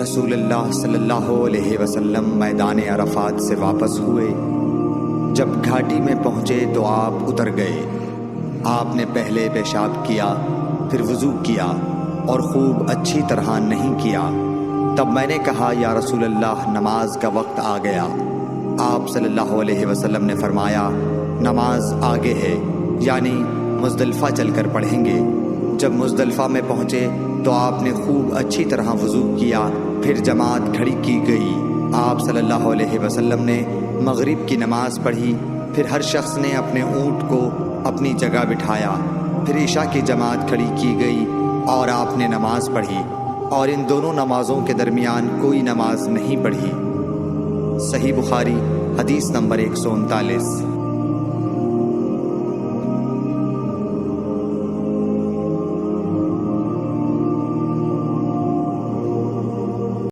رسول اللہ صلی اللہ علیہ وسلم میدان عرفات سے واپس ہوئے۔ جب گھاٹی میں پہنچے تو آپ اتر گئے۔ آپ نے پہلے پیشاب کیا، پھر وضو کیا اور خوب اچھی طرح نہیں کیا۔ تب میں نے کہا یا رسول اللہ، نماز کا وقت آ گیا۔ آپ صلی اللہ علیہ وسلم نے فرمایا نماز آگے ہے، یعنی مزدلفہ چل کر پڑھیں گے۔ جب مزدلفہ میں پہنچے تو آپ نے خوب اچھی طرح وضو کیا، پھر جماعت کھڑی کی گئی۔ آپ صلی اللہ علیہ وسلم نے مغرب کی نماز پڑھی، پھر ہر شخص نے اپنے اونٹ کو اپنی جگہ بٹھایا، پھر عشاء کی جماعت کھڑی کی گئی اور آپ نے نماز پڑھی، اور ان دونوں نمازوں کے درمیان کوئی نماز نہیں پڑھی۔ صحیح بخاری حدیث نمبر 139۔